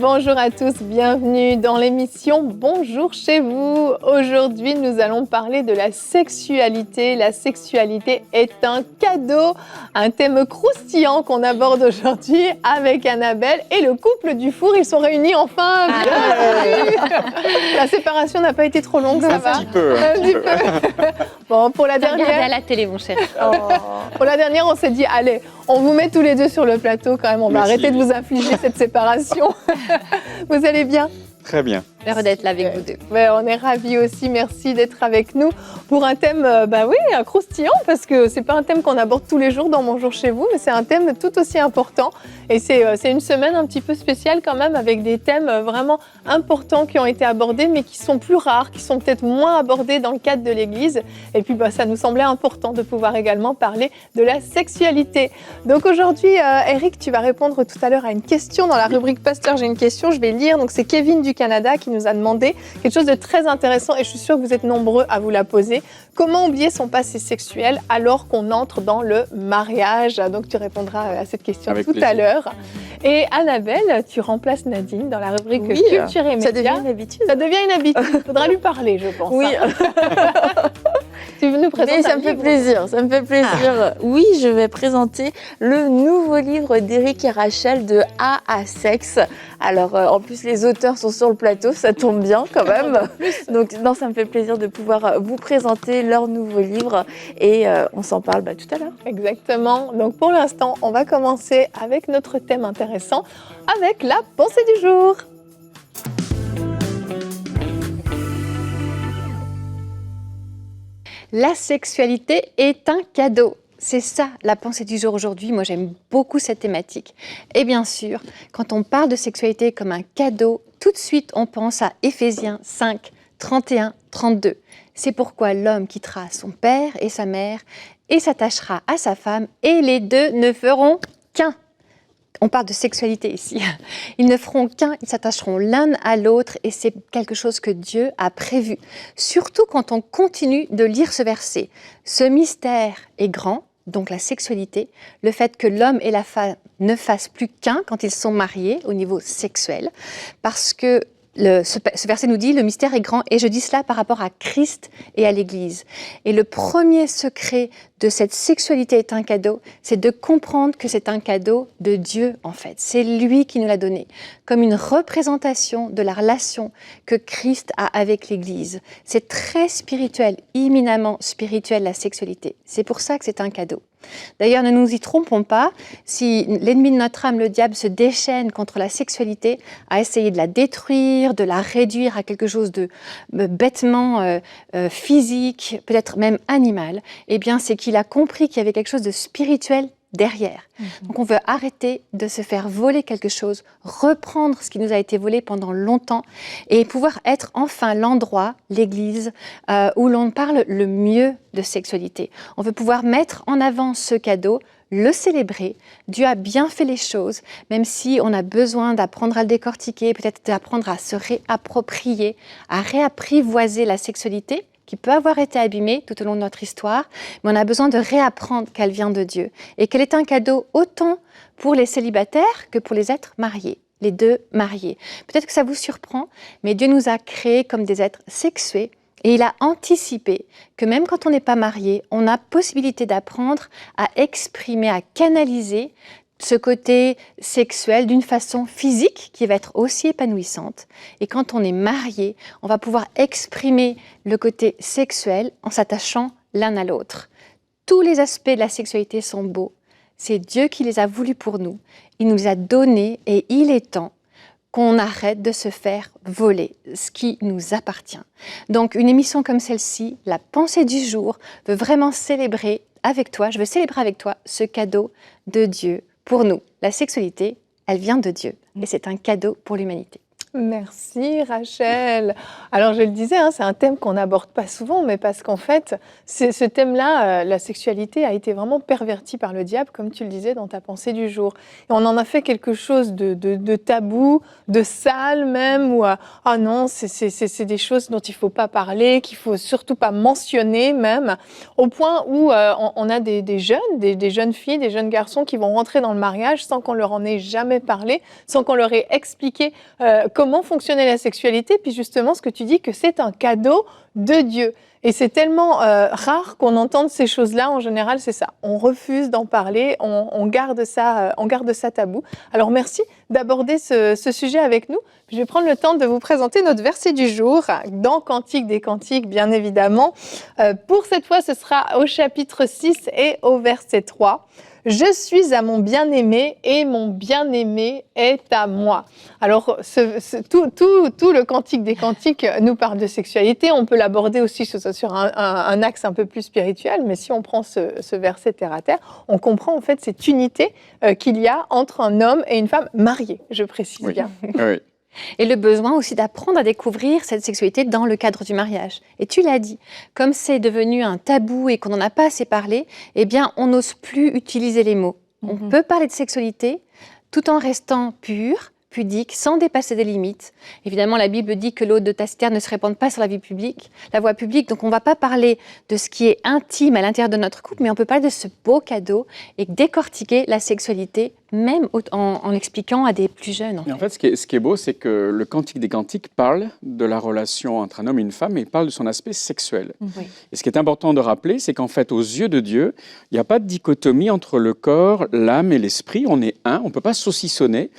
Bonjour à tous, bienvenue dans l'émission Bonjour chez vous. Aujourd'hui, nous allons parler de la sexualité. La sexualité est un cadeau, un thème croustillant qu'on aborde aujourd'hui avec Annabelle et le couple du four. Ils sont réunis enfin. La séparation n'a pas été trop longue, ça va? Un petit peu. Bon, pour la dernière... Regardez à la télé, mon chéri. Pour la dernière, on s'est dit, allez, on vous met tous les deux sur le plateau quand même. On va arrêter de vous infliger cette séparation. Vous allez bien? Très bien. Heureux d'être là avec vous deux. Ouais, on est ravis aussi, merci d'être avec nous pour un thème, un croustillant, parce que c'est pas un thème qu'on aborde tous les jours dans Bonjour chez vous, mais c'est un thème tout aussi important. Et c'est une semaine un petit peu spéciale quand même, avec des thèmes vraiment importants qui ont été abordés, mais qui sont plus rares, qui sont peut-être moins abordés dans le cadre de l'Église. Et puis ça nous semblait important de pouvoir également parler de la sexualité. Donc aujourd'hui, Eric, tu vas répondre tout à l'heure à une question dans la rubrique Pasteur, j'ai une question, je vais lire. Donc c'est Kevin du Canada qui nous a demandé quelque chose de très intéressant et je suis sûre que vous êtes nombreux à vous la poser. Comment oublier son passé sexuel alors qu'on entre dans le mariage? Donc tu répondras à cette question Avec tout plaisir. à l'heure. Et Annabelle, tu remplaces Nadine dans la rubrique Culture et Médias. Ça devient une habitude. Ça devient une habitude. Il faudra lui parler, je pense. Oui, Tu veux nous présenter mais ça un me fait livre? plaisir, ça me fait plaisir. Oui, je vais présenter le nouveau livre d'Éric et Rachel de A à Sexe. Alors, en plus, les auteurs sont sur le plateau, ça tombe bien quand même. Donc, non, ça me fait plaisir de pouvoir vous présenter leur nouveau livre et on s'en parle tout à l'heure. Exactement. Donc pour l'instant, on va commencer avec notre thème intéressant, avec la pensée du jour. La sexualité est un cadeau. C'est ça la pensée du jour aujourd'hui. Moi, j'aime beaucoup cette thématique. Et bien sûr, quand on parle de sexualité comme un cadeau, tout de suite, on pense à Éphésiens 5, 31, 32. C'est pourquoi l'homme quittera son père et sa mère et s'attachera à sa femme et les deux ne feront qu'un. On parle de sexualité ici. Ils ne feront qu'un, ils s'attacheront l'un à l'autre et c'est quelque chose que Dieu a prévu. Surtout quand on continue de lire ce verset. Ce mystère est grand, donc la sexualité, le fait que l'homme et la femme ne fassent plus qu'un quand ils sont mariés au niveau sexuel, parce que ce verset nous dit « le mystère est grand » et je dis cela par rapport à Christ et à l'Église. Et le premier secret de cette sexualité est un cadeau, c'est de comprendre que c'est un cadeau de Dieu en fait. C'est lui qui nous l'a donné, comme une représentation de la relation que Christ a avec l'Église. C'est très spirituel, éminemment spirituel la sexualité. C'est pour ça que c'est un cadeau. D'ailleurs, ne nous y trompons pas, si l'ennemi de notre âme, le diable, se déchaîne contre la sexualité, à essayer de la détruire, de la réduire à quelque chose de bêtement physique, peut-être même animal, eh bien, c'est qu'il a compris qu'il y avait quelque chose de spirituel derrière. Donc on veut arrêter de se faire voler quelque chose, reprendre ce qui nous a été volé pendant longtemps et pouvoir être enfin l'endroit, l'église, où l'on parle le mieux de sexualité. On veut pouvoir mettre en avant ce cadeau, le célébrer. Dieu a bien fait les choses, même si on a besoin d'apprendre à le décortiquer, peut-être d'apprendre à se réapproprier, à réapprivoiser la sexualité, qui peut avoir été abîmée tout au long de notre histoire, mais on a besoin de réapprendre qu'elle vient de Dieu et qu'elle est un cadeau autant pour les célibataires que pour les êtres mariés, les deux mariés. Peut-être que ça vous surprend, mais Dieu nous a créés comme des êtres sexués et il a anticipé que même quand on n'est pas marié, on a possibilité d'apprendre à exprimer, à canaliser ce côté sexuel d'une façon physique qui va être aussi épanouissante. Et quand on est marié, on va pouvoir exprimer le côté sexuel en s'attachant l'un à l'autre. Tous les aspects de la sexualité sont beaux. C'est Dieu qui les a voulus pour nous. Il nous les a donnés et il est temps qu'on arrête de se faire voler ce qui nous appartient. Donc une émission comme celle-ci, la pensée du jour, veut vraiment célébrer avec toi, je veux célébrer avec toi ce cadeau de Dieu pour nous. La sexualité, elle vient de Dieu et c'est un cadeau pour l'humanité. Merci Rachel. Alors je le disais, hein, c'est un thème qu'on n'aborde pas souvent, mais parce qu'en fait, ce thème-là, la sexualité a été vraiment pervertie par le diable, comme tu le disais dans ta pensée du jour. Et on en a fait quelque chose de tabou, de sale même, ou ah non, c'est des choses dont il ne faut pas parler, qu'il ne faut surtout pas mentionner même, au point où on a des jeunes filles, des jeunes garçons qui vont rentrer dans le mariage sans qu'on leur en ait jamais parlé, sans qu'on leur ait expliqué comment fonctionnait la sexualité, puis justement ce que tu dis que c'est un cadeau de Dieu. Et c'est tellement rare qu'on entende ces choses-là. En général, c'est ça. On refuse d'en parler, on garde ça tabou. Alors merci d'aborder ce sujet avec nous. Je vais prendre le temps de vous présenter notre verset du jour dans Cantique des Cantiques, bien évidemment. Pour cette fois, ce sera au chapitre 6 et au verset 3. Je suis à mon bien-aimé et mon bien-aimé est à moi. Alors, tout le Cantique des Cantiques nous parle de sexualité. On peut l'aborder aussi sur un axe un peu plus spirituel, mais si on prend ce verset terre à terre, on comprend en fait cette unité qu'il y a entre un homme et une femme mariée, je précise bien. Oui. Et le besoin aussi d'apprendre à découvrir cette sexualité dans le cadre du mariage. Et tu l'as dit, comme c'est devenu un tabou et qu'on n'en a pas assez parlé, eh bien, on n'ose plus utiliser les mots. On peut parler de sexualité tout en restant pur, pudique, sans dépasser des limites. Évidemment, la Bible dit que l'eau de ta citerne ne se répande pas sur la voie publique. Donc, on ne va pas parler de ce qui est intime à l'intérieur de notre couple, mais on peut parler de ce beau cadeau et décortiquer la sexualité, même en l'expliquant à des plus jeunes. En fait, ce qui est beau, c'est que le Cantique des Cantiques parle de la relation entre un homme et une femme, et il parle de son aspect sexuel. Oui. Et ce qui est important de rappeler, c'est qu'en fait, aux yeux de Dieu, il n'y a pas de dichotomie entre le corps, l'âme et l'esprit. On est un, on ne peut pas saucissonner.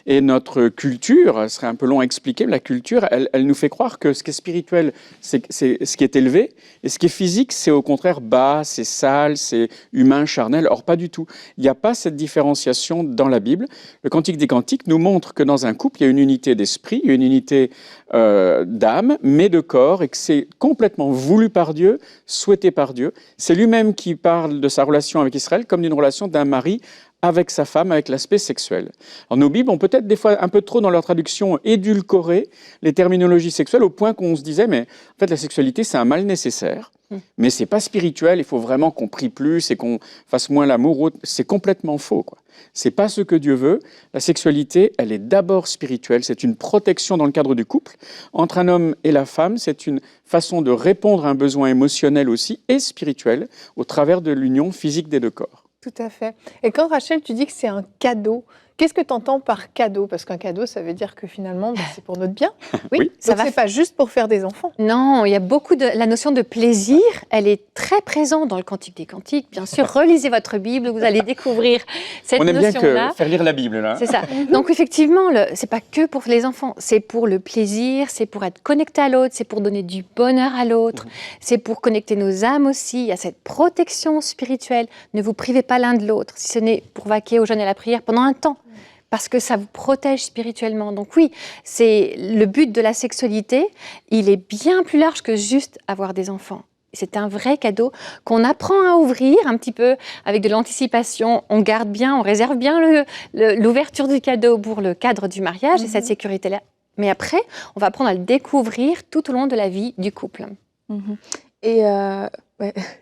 Et notre culture, ce serait un peu long à expliquer, mais la culture, elle nous fait croire que ce qui est spirituel, c'est ce qui est élevé, et ce qui est physique, c'est au contraire bas, c'est sale, c'est humain, charnel. Or, pas du tout. Il n'y a pas cette différenciation dans la Bible. Le Cantique des Cantiques nous montre que dans un couple, il y a une unité d'esprit, il y a une unité d'âme, mais de corps, et que c'est complètement voulu par Dieu, souhaité par Dieu. C'est lui-même qui parle de sa relation avec Israël comme d'une relation d'un mari avec sa femme, avec l'aspect sexuel. Alors, nos Bibles ont peut-être des fois un peu trop, dans leur traduction, édulcoré les terminologies sexuelles au point qu'on se disait, mais en fait, la sexualité, c'est un mal nécessaire, mais c'est pas spirituel, il faut vraiment qu'on prie plus et qu'on fasse moins l'amour. C'est complètement faux, quoi. C'est pas ce que Dieu veut. La sexualité, elle est d'abord spirituelle, c'est une protection dans le cadre du couple. Entre un homme et la femme, c'est une façon de répondre à un besoin émotionnel aussi et spirituel au travers de l'union physique des deux corps. Tout à fait. Et quand Rachel, tu dis que c'est un cadeau, qu'est-ce que tu entends par cadeau? Parce qu'un cadeau, ça veut dire que finalement, c'est pour notre bien. Oui, donc c'est pas juste pour faire des enfants. Non, il y a beaucoup de... La notion de plaisir, elle est très présente dans le Cantique des Cantiques. Bien sûr, relisez votre Bible, vous allez découvrir cette notion-là. On aime bien faire lire la Bible, là. C'est ça. Donc effectivement, c'est pas que pour les enfants, c'est pour le plaisir, c'est pour être connecté à l'autre, c'est pour donner du bonheur à l'autre, c'est pour connecter nos âmes aussi. Il y a cette protection spirituelle. Ne vous privez pas l'un de l'autre, si ce n'est pour vaquer au jeûne et à la prière pendant un temps, parce que ça vous protège spirituellement. Donc oui, c'est le but de la sexualité, il est bien plus large que juste avoir des enfants. C'est un vrai cadeau qu'on apprend à ouvrir un petit peu avec de l'anticipation. On garde bien, on réserve bien l'ouverture du cadeau pour le cadre du mariage et cette sécurité-là. Mais après, on va apprendre à le découvrir tout au long de la vie du couple. Et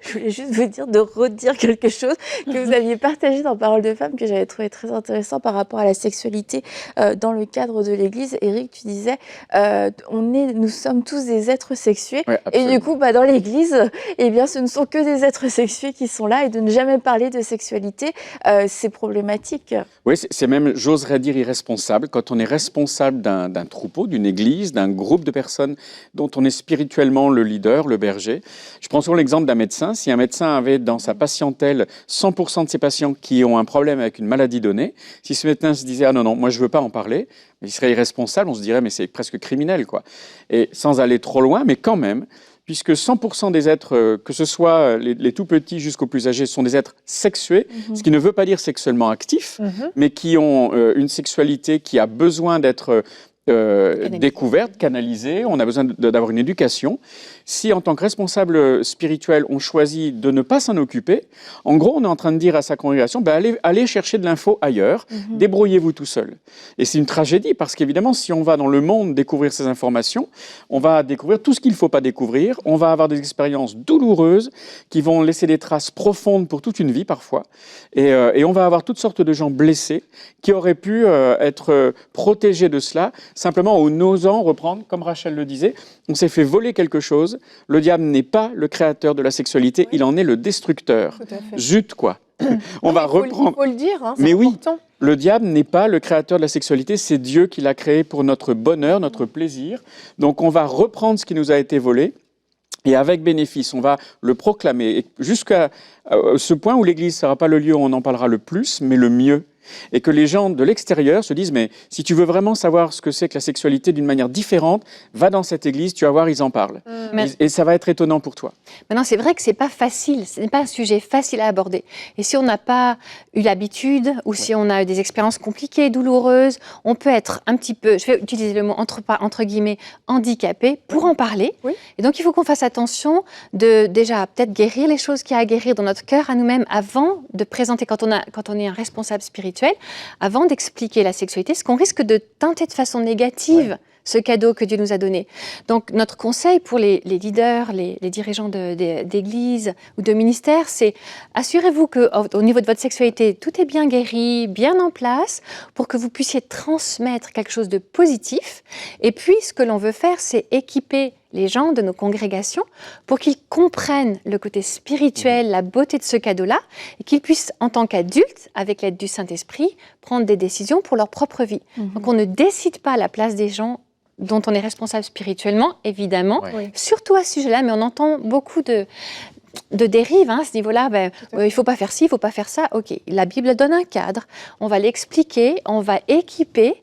je voulais juste vous dire de redire quelque chose que vous aviez partagé dans Parole de Femme, que j'avais trouvé très intéressant par rapport à la sexualité dans le cadre de l'Église. Éric, tu disais, nous sommes tous des êtres sexués. Ouais, et du coup, dans l'Église, eh bien, ce ne sont que des êtres sexués qui sont là, et de ne jamais parler de sexualité, c'est problématique. Oui, c'est même, j'oserais dire, irresponsable. Quand on est responsable d'un troupeau, d'une église, d'un groupe de personnes dont on est spirituellement le leader, le berger. Je prends souvent l'exemple d'un médecin. Si un médecin avait dans sa patientèle 100% de ses patients qui ont un problème avec une maladie donnée, si ce médecin se disait « Ah non, moi je ne veux pas en parler », il serait irresponsable, on se dirait « Mais c'est presque criminel, quoi ». Et sans aller trop loin, mais quand même, puisque 100% des êtres, que ce soit les tout petits jusqu'aux plus âgés, sont des êtres sexués, ce qui ne veut pas dire sexuellement actifs, mais qui ont une sexualité qui a besoin d'être découverte, canalisée, on a besoin d'avoir une éducation. Si en tant que responsable spirituel, on choisit de ne pas s'en occuper, en gros, on est en train de dire à sa congrégation, allez chercher de l'info ailleurs, débrouillez-vous tout seul. Et c'est une tragédie, parce qu'évidemment, si on va dans le monde découvrir ces informations, on va découvrir tout ce qu'il ne faut pas découvrir, on va avoir des expériences douloureuses qui vont laisser des traces profondes pour toute une vie parfois, et on va avoir toutes sortes de gens blessés qui auraient pu être protégés de cela, simplement en osant reprendre, comme Rachel le disait, on s'est fait voler quelque chose. Le diable n'est pas le créateur de la sexualité, il en est le destructeur. Zut, quoi. On va reprendre. Il faut le dire, hein, c'est Mais important. Oui, le diable n'est pas le créateur de la sexualité, c'est Dieu qui l'a créé pour notre bonheur, notre plaisir. Donc on va reprendre ce qui nous a été volé. Et avec bénéfice, on va le proclamer jusqu'à ce point où l'Église ne sera pas le lieu où on en parlera le plus, mais le mieux. Et que les gens de l'extérieur se disent, mais si tu veux vraiment savoir ce que c'est que la sexualité d'une manière différente, va dans cette église, tu vas voir, ils en parlent. Et ça va être étonnant pour toi. Maintenant, c'est vrai que c'est pas facile, ce n'est pas un sujet facile à aborder. Et si on n'a pas eu l'habitude, ou si on a eu des expériences compliquées, douloureuses, on peut être un petit peu, je vais utiliser le mot entre guillemets, handicapé pour en parler. Oui. Et donc, il faut qu'on fasse attention de déjà peut-être guérir les choses qu'il y a à guérir dans notre cœur à nous-mêmes avant de présenter, quand on est un responsable spirituel, avant d'expliquer la sexualité, ce qu'on risque de teinter de façon négative ce cadeau que Dieu nous a donné. Donc, notre conseil pour les leaders, les dirigeants d'église ou de ministère, c'est assurez-vous qu'au niveau de votre sexualité, tout est bien guéri, bien en place, pour que vous puissiez transmettre quelque chose de positif. Et puis, ce que l'on veut faire, c'est équiper les gens de nos congrégations pour qu'ils comprennent le côté spirituel, la beauté de ce cadeau-là, et qu'ils puissent, en tant qu'adultes, avec l'aide du Saint-Esprit, prendre des décisions pour leur propre vie. Donc, on ne décide pas à la place des gens dont on est responsable spirituellement, évidemment, surtout à ce sujet-là, mais on entend beaucoup de dérives à ce niveau-là. Il ne faut pas faire ci, il ne faut pas faire ça. Ok, la Bible donne un cadre, on va l'expliquer, on va équiper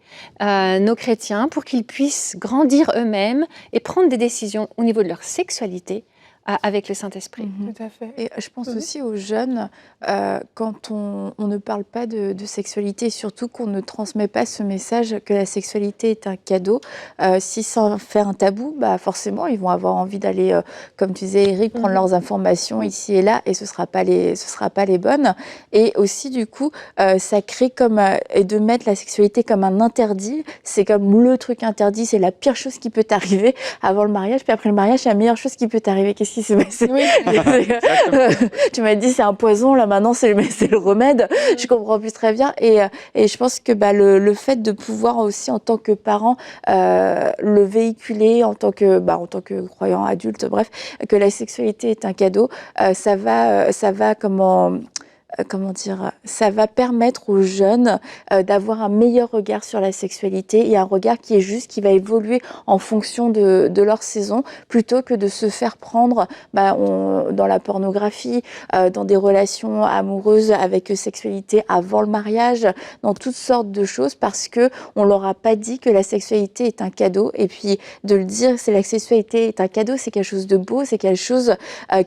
nos chrétiens pour qu'ils puissent grandir eux-mêmes et prendre des décisions au niveau de leur sexualité avec le Saint-Esprit. Tout à fait. Et je pense aussi aux jeunes, quand on ne parle pas de sexualité, surtout qu'on ne transmet pas ce message que la sexualité est un cadeau, si ça en fait un tabou, forcément, ils vont avoir envie d'aller, comme tu disais Eric, prendre leurs informations ici et là, et ce sera pas les bonnes. Et aussi, du coup, ça crée et de mettre la sexualité comme un interdit, c'est comme le truc interdit, c'est la pire chose qui peut t'arriver avant le mariage, puis après le mariage, c'est la meilleure chose qui peut t'arriver. Qu'est-ce qui s'est passé? Tu m'as dit c'est un poison, là maintenant c'est le remède. Je comprends plus très bien. Et je pense que le fait de pouvoir aussi en tant que parent le véhiculer en tant que croyant adulte, bref, que la sexualité est un cadeau, ça va ça va permettre aux jeunes d'avoir un meilleur regard sur la sexualité et un regard qui est juste, qui va évoluer en fonction de leur saison, plutôt que de se faire prendre dans la pornographie, dans des relations amoureuses avec sexualité avant le mariage, dans toutes sortes de choses, parce que on leur a pas dit que la sexualité est un cadeau. Et puis de le dire, c'est la sexualité est un cadeau, c'est quelque chose de beau, c'est quelque chose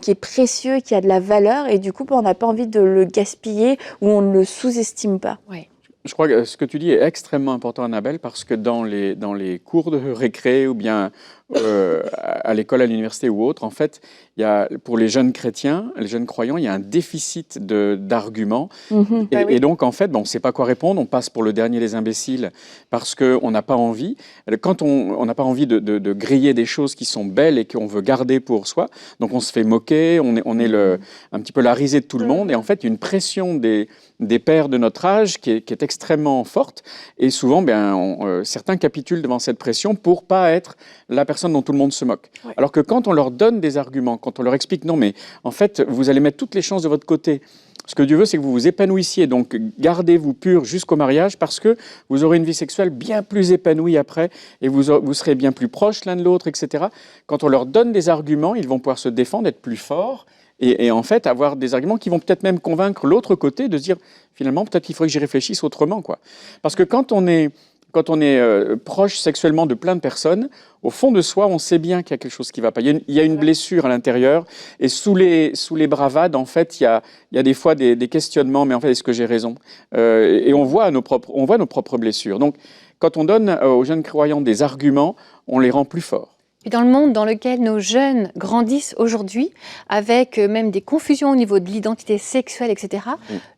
qui est précieux, qui a de la valeur, et du coup on n'a pas envie de le gaspiller ou on ne le sous-estime pas. Oui. Je crois que ce que tu dis est extrêmement important, Annabelle, parce que dans les cours de récré ou bien à l'école, à l'université ou autre, en fait, pour les jeunes chrétiens, les jeunes croyants, il y a un déficit d'arguments. Et donc, en fait, on ne sait pas quoi répondre, on passe pour le dernier des imbéciles parce qu'on n'a pas envie. Quand on n'a pas envie de griller des choses qui sont belles et qu'on veut garder pour soi, donc on se fait moquer, on est un petit peu la risée de tout le monde. Et en fait, il y a une pression des pères de notre âge qui est extrêmement forte. Et souvent, certains capitulent devant cette pression pour ne pas être la personne dont tout le monde se moque. Ouais. Alors que quand on leur donne des arguments, quand on leur explique, non, mais en fait, vous allez mettre toutes les chances de votre côté. Ce que Dieu veut, c'est que vous vous épanouissiez. Donc, gardez-vous pur jusqu'au mariage parce que vous aurez une vie sexuelle bien plus épanouie après et vous serez bien plus proches l'un de l'autre, etc. Quand on leur donne des arguments, ils vont pouvoir se défendre, être plus forts et en fait avoir des arguments qui vont peut-être même convaincre l'autre côté de se dire, finalement, peut-être qu'il faudrait que j'y réfléchisse autrement, quoi. Parce que quand on est proche sexuellement de plein de personnes, au fond de soi, on sait bien qu'il y a quelque chose qui ne va pas. Il y a une blessure à l'intérieur, et sous les bravades, en fait, il y a des fois des questionnements, mais en fait, est-ce que j'ai raison ? Et on voit nos propres blessures. Donc, quand on donne aux jeunes croyants des arguments, on les rend plus forts. Puis dans le monde dans lequel nos jeunes grandissent aujourd'hui, avec même des confusions au niveau de l'identité sexuelle, etc.,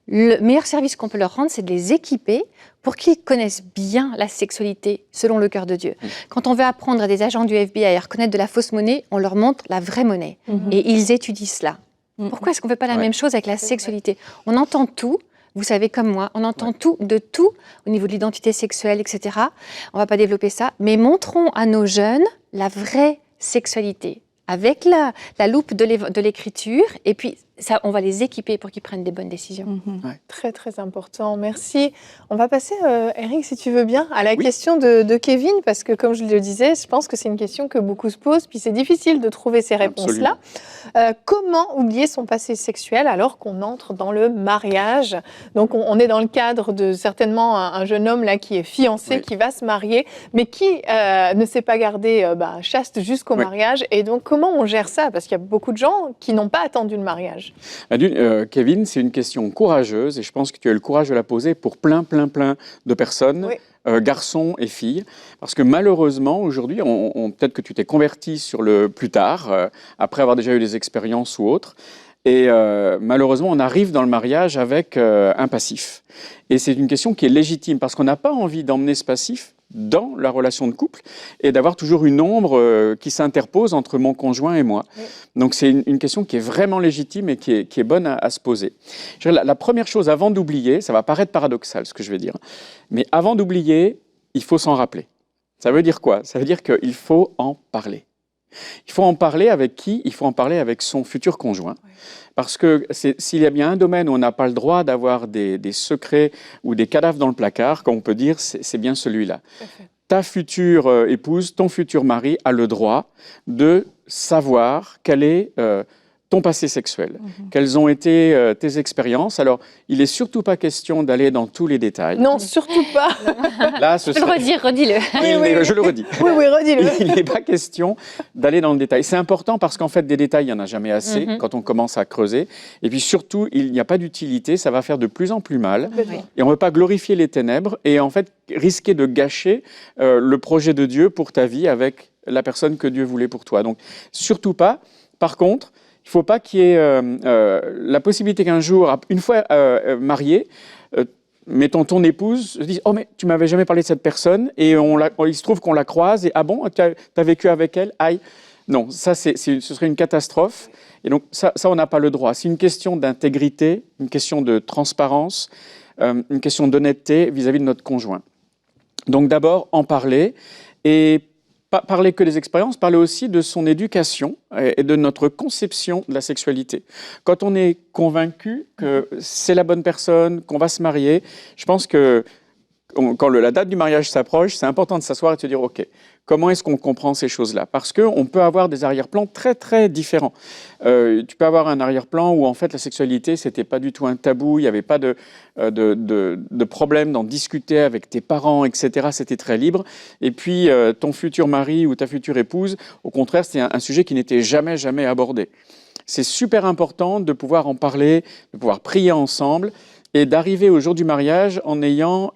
le meilleur service qu'on peut leur rendre, c'est de les équiper pour qu'ils connaissent bien la sexualité selon le cœur de Dieu. Quand on veut apprendre à des agents du FBI à reconnaître de la fausse monnaie, on leur montre la vraie monnaie. Et ils étudient cela. Pourquoi est-ce qu'on ne fait pas la même chose avec la sexualité? On entend tout. Vous savez comme moi, on entend tout au niveau de l'identité sexuelle, etc. On ne va pas développer ça, mais montrons à nos jeunes la vraie sexualité avec la loupe de l'écriture, et puis ça, on va les équiper pour qu'ils prennent des bonnes décisions. Très, très important. Merci. On va passer, Eric, si tu veux bien, à la question de Kevin, parce que comme je le disais, je pense que c'est une question que beaucoup se posent, puis c'est difficile de trouver ces réponses-là. Comment oublier son passé sexuel alors qu'on entre dans le mariage? Donc, on est dans le cadre de certainement un jeune homme là qui est fiancé, qui va se marier, mais qui ne s'est pas gardé chaste jusqu'au mariage. Et donc, comment on gère ça? Parce qu'il y a beaucoup de gens qui n'ont pas attendu le mariage. Kevin, c'est une question courageuse et je pense que tu as le courage de la poser pour plein de personnes, garçons et filles. Parce que malheureusement, aujourd'hui, peut-être que tu t'es converti sur le plus tard, après avoir déjà eu des expériences ou autres. Et malheureusement, on arrive dans le mariage avec un passif. Et c'est une question qui est légitime parce qu'on n'a pas envie d'emmener ce passif dans la relation de couple et d'avoir toujours une ombre qui s'interpose entre mon conjoint et moi. Donc c'est une question qui est vraiment légitime et qui est bonne à se poser. La première chose avant d'oublier, ça va paraître paradoxal ce que je vais dire, mais avant d'oublier, il faut s'en rappeler. Ça veut dire quoi? Ça veut dire qu'il faut en parler. Il faut en parler avec qui? Il faut en parler avec son futur conjoint. Parce que s'il y a bien un domaine où on n'a pas le droit d'avoir des secrets ou des cadavres dans le placard, comme on peut dire, c'est bien celui-là. Ta future épouse, ton futur mari a le droit de savoir quel est ton passé sexuel, quelles ont été tes expériences. Alors, il n'est surtout pas question d'aller dans tous les détails. Non, surtout pas. Là, Je peux le redire, redis-le. Je le redis. Oui, redis-le. Il n'est pas question d'aller dans le détail. C'est important parce qu'en fait, des détails, il n'y en a jamais assez quand on commence à creuser. Et puis surtout, il n'y a pas d'utilité. Ça va faire de plus en plus mal. Et on ne veut pas glorifier les ténèbres et en fait risquer de gâcher le projet de Dieu pour ta vie avec la personne que Dieu voulait pour toi. Donc, surtout pas. Par contre, il ne faut pas qu'il y ait la possibilité qu'un jour, une fois marié, mettons ton épouse, se dise « Oh, mais tu ne m'avais jamais parlé de cette personne » et il se trouve qu'on la croise et « Ah bon, tu as vécu avec elle ?» Aïe. Non, ça, ce serait une catastrophe. Et donc, ça on n'a pas le droit. C'est une question d'intégrité, une question de transparence, une question d'honnêteté vis-à-vis de notre conjoint. Donc, d'abord, en parler et parler que des expériences, parler aussi de son éducation et de notre conception de la sexualité. Quand on est convaincu que c'est la bonne personne, qu'on va se marier, je pense que quand la date du mariage s'approche, c'est important de s'asseoir et de se dire « Ok, comment est-ce qu'on comprend ces choses-là » Parce qu'on peut avoir des arrière-plans très différents. Tu peux avoir un arrière-plan où en fait la sexualité, c'était pas du tout un tabou, il n'y avait pas de problème d'en discuter avec tes parents, etc. C'était très libre. Et puis ton futur mari ou ta future épouse, au contraire, c'était un sujet qui n'était jamais abordé. C'est super important de pouvoir en parler, de pouvoir prier ensemble et d'arriver au jour du mariage en ayant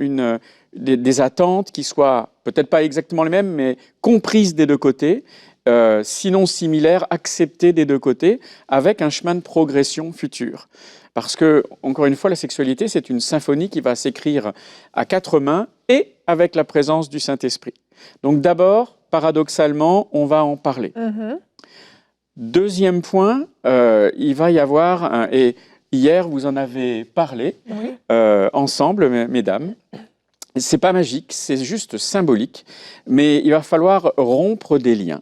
des attentes qui soient peut-être pas exactement les mêmes, mais comprises des deux côtés, sinon similaires, acceptées des deux côtés, avec un chemin de progression futur. Parce que, encore une fois, la sexualité, c'est une symphonie qui va s'écrire à quatre mains et avec la présence du Saint-Esprit. Donc d'abord, paradoxalement, on va en parler. Deuxième point, il va y avoir, et hier, vous en avez parlé ensemble, mesdames. C'est pas magique, c'est juste symbolique, mais il va falloir rompre des liens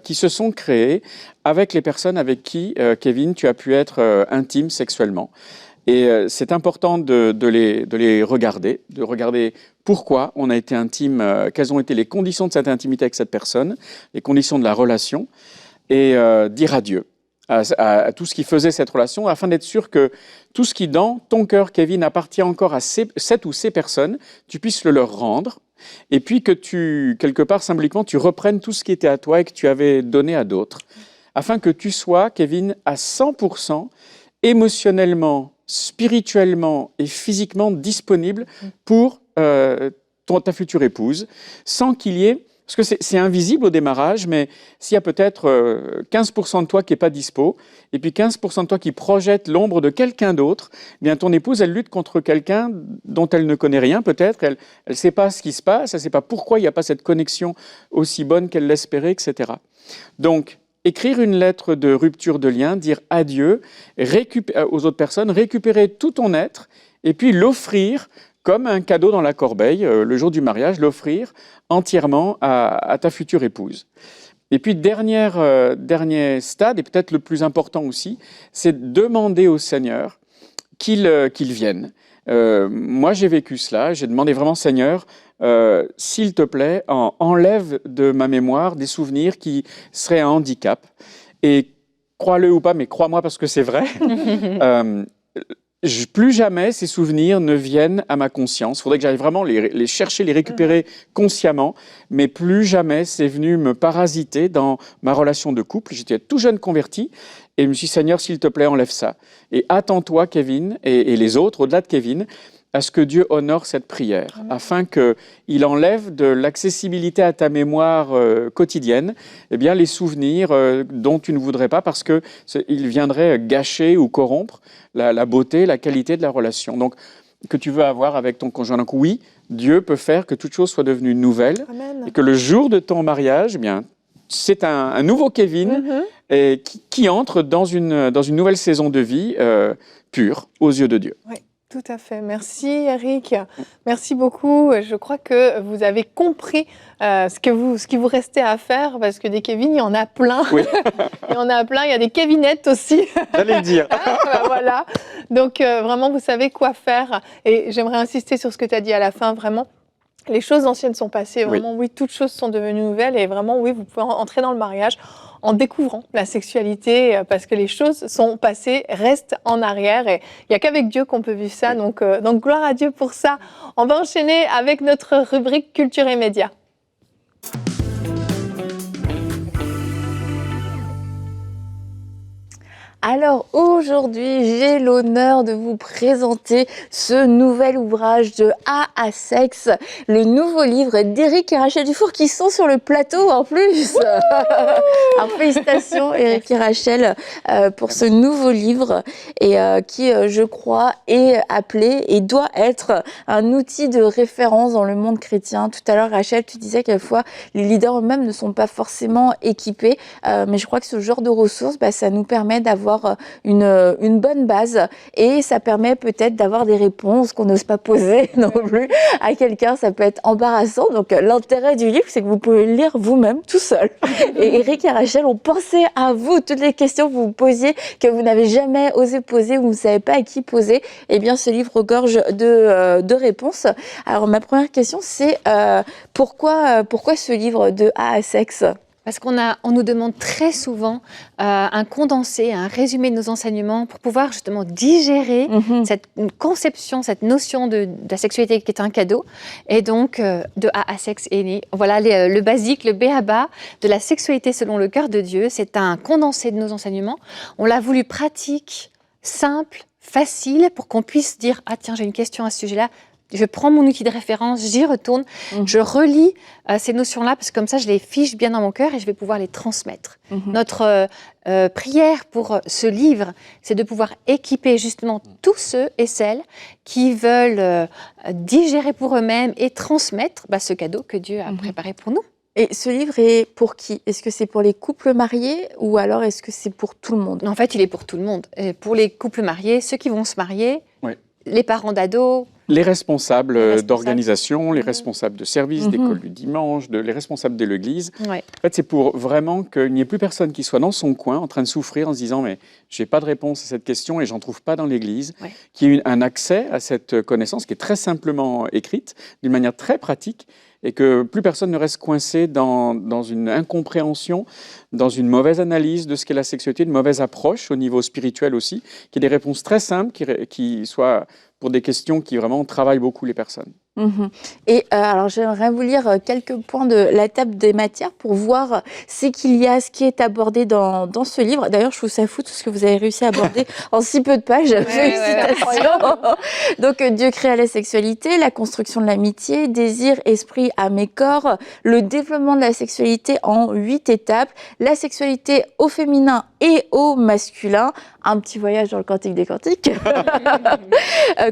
qui se sont créés avec les personnes avec qui, Kevin, tu as pu être intime sexuellement. Et c'est important de les regarder, de regarder pourquoi on a été intime, quelles ont été les conditions de cette intimité avec cette personne, les conditions de la relation, et dire adieu à tout ce qui faisait cette relation, afin d'être sûr que tout ce qui, dans ton cœur, Kevin, appartient encore à cette ou ces personnes, tu puisses le leur rendre, et puis que tu, quelque part, symboliquement, tu reprennes tout ce qui était à toi et que tu avais donné à d'autres, afin que tu sois, Kevin, à 100% émotionnellement, spirituellement et physiquement disponible pour ta future épouse, sans qu'il y ait... Parce que c'est invisible au démarrage, mais s'il y a peut-être 15% de toi qui n'est pas dispo, et puis 15% de toi qui projette l'ombre de quelqu'un d'autre, eh bien ton épouse, elle lutte contre quelqu'un dont elle ne connaît rien peut-être, elle ne sait pas ce qui se passe, elle ne sait pas pourquoi il n'y a pas cette connexion aussi bonne qu'elle l'espérait, etc. Donc, écrire une lettre de rupture de lien, dire adieu aux autres personnes, récupérer tout ton être, et puis l'offrir comme un cadeau dans la corbeille, le jour du mariage, l'offrir entièrement à ta future épouse. Et puis, dernier stade, et peut-être le plus important aussi, c'est demander au Seigneur qu'il vienne. Moi, j'ai vécu cela, j'ai demandé vraiment, Seigneur, s'il te plaît, enlève de ma mémoire des souvenirs qui seraient un handicap. Et crois-le ou pas, mais crois-moi parce que c'est vrai, plus jamais ces souvenirs ne viennent à ma conscience. Il faudrait que j'aille vraiment les chercher, les récupérer consciemment, mais plus jamais c'est venu me parasiter dans ma relation de couple. J'étais tout jeune converti et je me suis dit, Seigneur, s'il te plaît, enlève ça. Et attends-toi, Kevin, et les autres, au-delà de Kevin, à ce que Dieu honore cette prière, afin qu'il enlève de l'accessibilité à ta mémoire quotidienne eh bien, les souvenirs dont tu ne voudrais pas, parce qu'ils viendraient gâcher ou corrompre la beauté, la qualité de la relation. Donc, que tu veux avoir avec ton conjoint. Donc oui, Dieu peut faire que toute chose soit devenue nouvelle. Amen. Et que le jour de ton mariage, eh bien, c'est un nouveau Kevin qui entre dans une nouvelle saison de vie pure aux yeux de Dieu. Oui. Tout à fait. Merci Eric. Merci beaucoup. Je crois que vous avez compris ce qui vous restait à faire, parce que des Kevin, il y en a plein. Oui. Il y en a plein. Il y a des Kevinettes aussi. J'allais le dire. Voilà. Donc vraiment, vous savez quoi faire. Et j'aimerais insister sur ce que tu as dit à la fin, vraiment. Les choses anciennes sont passées. Vraiment, oui, toutes choses sont devenues nouvelles. Et vraiment, oui, vous pouvez entrer dans le mariage en découvrant la sexualité, parce que les choses sont passées, restent en arrière, et il n'y a qu'avec Dieu qu'on peut vivre ça, donc gloire à Dieu pour ça. On va enchaîner avec notre rubrique Culture et Médias. Alors aujourd'hui, j'ai l'honneur de vous présenter ce nouvel ouvrage de A à Sexe, le nouveau livre d'Éric et Rachel Dufour qui sont sur le plateau en plus. Alors félicitations Éric et Rachel pour ce nouveau livre et qui, je crois, est appelé et doit être un outil de référence dans le monde chrétien. Tout à l'heure, Rachel, tu disais qu'à la fois les leaders eux-mêmes ne sont pas forcément équipés, mais je crois que ce genre de ressources, ça nous permet d'avoir une bonne base, et ça permet peut-être d'avoir des réponses qu'on n'ose pas poser non plus à quelqu'un. Ça peut être embarrassant. Donc l'intérêt du livre, c'est que vous pouvez le lire vous-même tout seul. Et Éric et Rachel ont pensé à vous. Toutes les questions que vous vous posiez, que vous n'avez jamais osé poser, vous ne savez pas à qui poser, eh bien ce livre regorge de réponses. Alors ma première question, c'est pourquoi ce livre de A à Sexe ? Parce qu'on nous demande très souvent un condensé, un résumé de nos enseignements pour pouvoir justement digérer cette conception, cette notion de la sexualité qui est un cadeau. Et donc, de A à Sexe est né. Voilà le basique, le b.a.-ba de la sexualité selon le cœur de Dieu. C'est un condensé de nos enseignements. On l'a voulu pratique, simple, facile, pour qu'on puisse dire « Ah tiens, j'ai une question à ce sujet-là ». Je prends mon outil de référence, j'y retourne, je relis ces notions-là, parce que comme ça, je les fiche bien dans mon cœur et je vais pouvoir les transmettre. Notre prière pour ce livre, c'est de pouvoir équiper justement tous ceux et celles qui veulent digérer pour eux-mêmes et transmettre ce cadeau que Dieu a préparé pour nous. Et ce livre est pour qui ? Est-ce que c'est pour les couples mariés ou alors est-ce que c'est pour tout le monde ? En fait, il est pour tout le monde. Et pour les couples mariés, ceux qui vont se marier, les parents d'ados, les responsables d'organisation, les responsables de services, d'école du dimanche, les responsables de l'église. En fait, c'est pour vraiment qu'il n'y ait plus personne qui soit dans son coin en train de souffrir en se disant « mais je n'ai pas de réponse à cette question et j'en trouve pas dans l'église », qu'il y ait un accès à cette connaissance qui est très simplement écrite, d'une manière très pratique, et que plus personne ne reste coincé dans une incompréhension, dans une mauvaise analyse de ce qu'est la sexualité, une mauvaise approche au niveau spirituel aussi, qu'il y ait des réponses très simples qui soient pour des questions qui vraiment travaillent beaucoup les personnes. Et alors, j'aimerais vous lire quelques points de la table des matières pour voir ce qui est abordé dans ce livre. D'ailleurs, je trouve ça fou tout ce que vous avez réussi à aborder en si peu de pages. Félicitations. Donc, Dieu créa la sexualité, la construction de l'amitié, désir, esprit, âme et corps, le développement de la sexualité en 8 étapes, la sexualité au féminin et au masculin, un petit voyage dans le Cantique des Cantiques,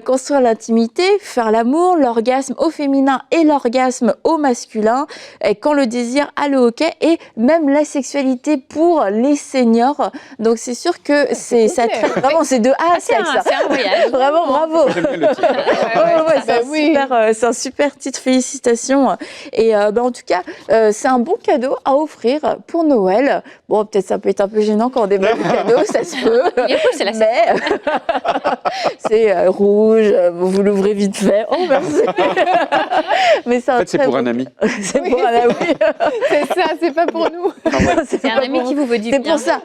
construire l'intimité, faire l'amour, l'orgasme au féminin et l'orgasme au masculin, et quand le désir a le hockey, et même la sexualité pour les seniors. Donc c'est sûr que c'est de A à Z. C'est un voyage. Vraiment, bravo. J'aime bien le titre. C'est un super titre, félicitations. Et en tout cas, c'est un bon cadeau à offrir pour Noël. Bon, peut-être ça peut être un peu gênant quand on déballe le cadeau, ça se peut. Il est rouge, c'est la Mais c'est rouge, vous l'ouvrez vite fait. Oh, merci. Mais En fait, c'est pour un ami. C'est pour un ami. C'est ça, c'est pas pour nous. C'est un ami qui vous veut du C'est bien. pour ça,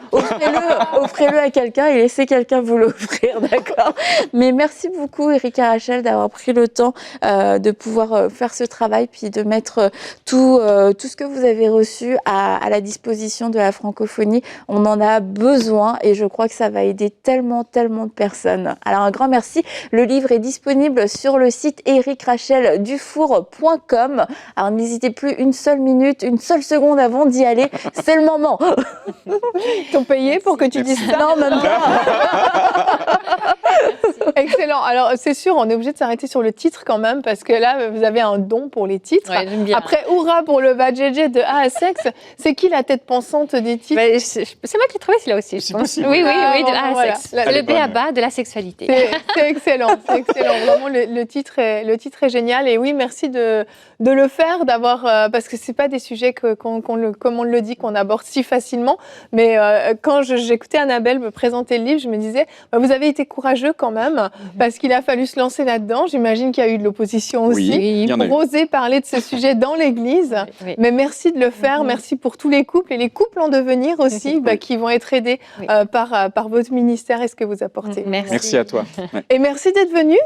offrez-le à quelqu'un et laissez quelqu'un vous l'offrir, d'accord? Mais merci beaucoup, Erika Rachel, d'avoir pris le temps de pouvoir faire ce travail, puis de mettre tout ce que vous avez reçu à la disposition de la francophonie. On en a besoin et je crois que ça va aider tellement de personnes. Alors un grand merci. Le livre est disponible sur le site ericracheldufour.com. Alors n'hésitez plus une seule minute, une seule seconde avant d'y aller. C'est le moment. Ils t'ont payé pour que tu dises ça? Non, même pas. Excellent. Alors, c'est sûr, on est obligé de s'arrêter sur le titre quand même, parce que là, vous avez un don pour les titres. Ouais, j'aime bien. Après, hurrah pour le Vajayjay de A à Sexe. C'est qui la tête pensante des titres? C'est moi qui l'ai trouvé celui-là aussi, je C'est pense. possible. Oui, de Ah, A à voilà. sexe. La- Le Elle est bonne. b.a.-ba de la sexualité. C'est excellent, c'est excellent. Vraiment, le titre est génial. Et oui, merci de le faire, d'avoir, parce que c'est pas des sujets comme on le dit, qu'on aborde si facilement. Mais quand j'écoutais Annabelle me présenter le livre, je me disais, vous avez été courageux quand même, parce qu'il a fallu se lancer là-dedans. J'imagine qu'il y a eu de l'opposition aussi. Oui, il y en a eu. Pour oser parler de ce sujet dans l'Église. Oui. Mais merci de le faire, merci pour tous les couples et les couples en devenir aussi, qui vont être aidés Oui. par votre ministère et ce que vous apportez. Merci à toi. Ouais. Et merci d'être venu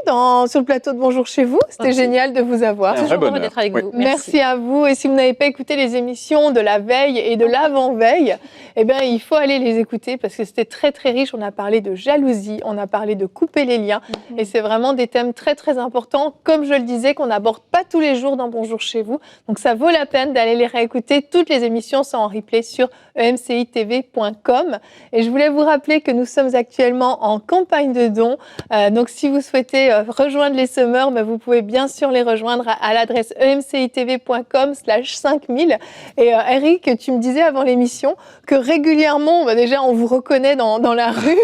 sur le plateau de Bonjour chez vous. C'était Merci. génial de vous avoir. Un vrai Toujours heureux bonheur. d'être avec Oui. vous. Merci à vous. Et si vous n'avez pas écouté les émissions de la veille et de l'avant-veille, eh bien, il faut aller les écouter parce que c'était très, très riche. On a parlé de jalousie, on a parlé de couper les liens. Et c'est vraiment des thèmes très, très importants, comme je le disais, qu'on n'aborde pas tous les jours dans Bonjour chez vous. Donc, ça vaut la peine d'aller les réécouter. Toutes les émissions sont en replay sur emcitv.com. Et je voulais vous rappeler que nous sommes actuellement en campagne de dons. Donc, si vous souhaitez rejoindre les semeurs, vous pouvez bien sûr les rejoindre à l'adresse emcitv.com/5000. Et Eric, tu me disais avant l'émission que régulièrement, déjà, on vous reconnaît dans la rue,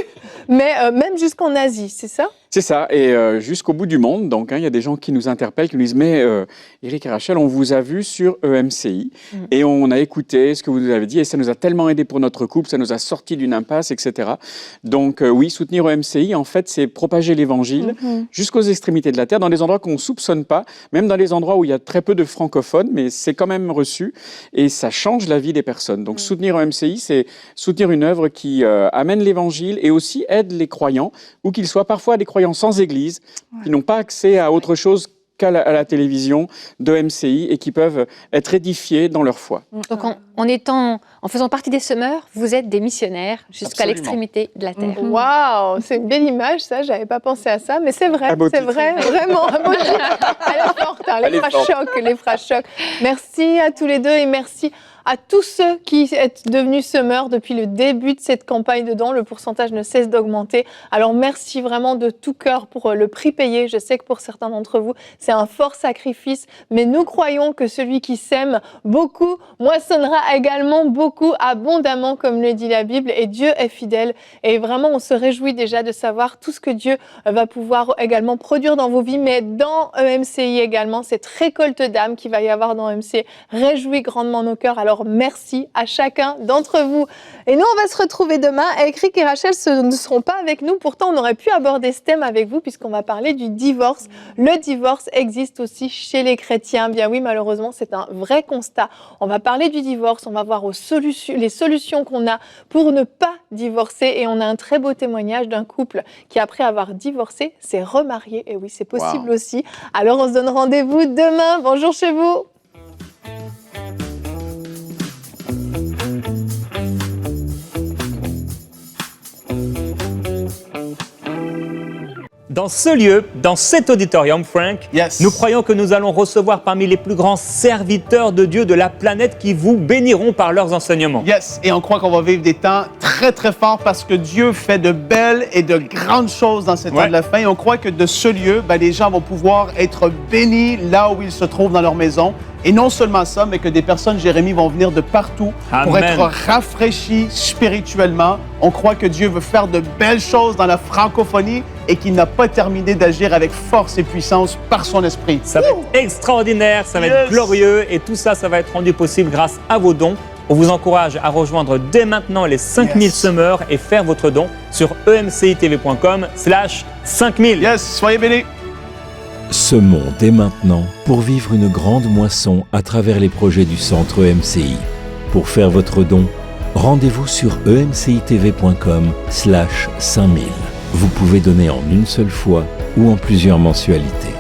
mais même jusqu'en Asie, c'est ça? C'est ça, et jusqu'au bout du monde. Donc, il y a des gens qui nous interpellent, qui nous disent « Mais Eric et Rachel, on vous a vu sur EMCI et on a écouté ce que vous avez dit et ça nous a tellement aidé pour notre couple, ça nous a sorti d'une impasse, etc. » Donc, oui, soutenir EMCI, en fait, c'est propager l'Évangile jusqu'aux extrémités de la terre, dans des endroits qu'on ne soupçonne pas, même dans les endroits où il y a très peu de francophones, mais c'est quand même reçu et ça change la vie des personnes. Donc, soutenir EMCI, c'est soutenir une œuvre qui amène l'Évangile et aussi aide les croyants, ou qu'ils soient parfois des croyants sans église, qui n'ont pas accès à autre chose qu'à la télévision de MCI et qui peuvent être édifiés dans leur foi. Donc en faisant partie des semeurs, vous êtes des missionnaires jusqu'à Absolument. l'extrémité de la terre. Waouh, c'est une belle image, ça, j'avais pas pensé à ça, mais c'est vrai, Un beau c'est titre. vrai, vraiment, un beau titre. Elle est forte, hein, Elle les est phrases choc, les phrases choc. Merci à tous les deux et merci à tous ceux qui êtes devenus semeurs depuis le début de cette campagne de dons. Le pourcentage ne cesse d'augmenter. Alors merci vraiment de tout cœur pour le prix payé. Je sais que pour certains d'entre vous, c'est un fort sacrifice, mais nous croyons que celui qui sème beaucoup moissonnera également beaucoup, abondamment, comme le dit la Bible, et Dieu est fidèle. Et vraiment, on se réjouit déjà de savoir tout ce que Dieu va pouvoir également produire dans vos vies, mais dans EMCI également, cette récolte d'âmes qu'il va y avoir dans EMCI réjouit grandement nos cœurs. Alors Alors merci à chacun d'entre vous. Et nous, on va se retrouver demain. Eric et Rachel ne seront pas avec nous. Pourtant, on aurait pu aborder ce thème avec vous puisqu'on va parler du divorce. Le divorce existe aussi chez les chrétiens. Bien oui, malheureusement, c'est un vrai constat. On va parler du divorce, on va voir les solutions qu'on a pour ne pas divorcer. Et on a un très beau témoignage d'un couple qui, après avoir divorcé, s'est remarié. Et oui, c'est possible aussi. Alors, on se donne rendez-vous demain. Bonjour chez vous. Dans ce lieu, dans cet auditorium, Frank, nous croyons que nous allons recevoir parmi les plus grands serviteurs de Dieu de la planète qui vous béniront par leurs enseignements. Et on croit qu'on va vivre des temps très, très forts parce que Dieu fait de belles et de grandes choses dans ces temps de la fin. Et on croit que de ce lieu, les gens vont pouvoir être bénis là où ils se trouvent dans leur maison. Et non seulement ça, mais que des personnes, Jérémie, vont venir de partout pour être rafraîchis spirituellement. On croit que Dieu veut faire de belles choses dans la francophonie et qu'il n'a pas terminé d'agir avec force et puissance par son esprit. Ça va être extraordinaire, ça va être glorieux et tout ça, ça va être rendu possible grâce à vos dons. On vous encourage à rejoindre dès maintenant les 5000 semeurs et faire votre don sur emcitv.com/5000. Soyez bénis. Semons dès maintenant pour vivre une grande moisson à travers les projets du Centre EMCI. Pour faire votre don, rendez-vous sur emcitv.com/5000. Vous pouvez donner en une seule fois ou en plusieurs mensualités.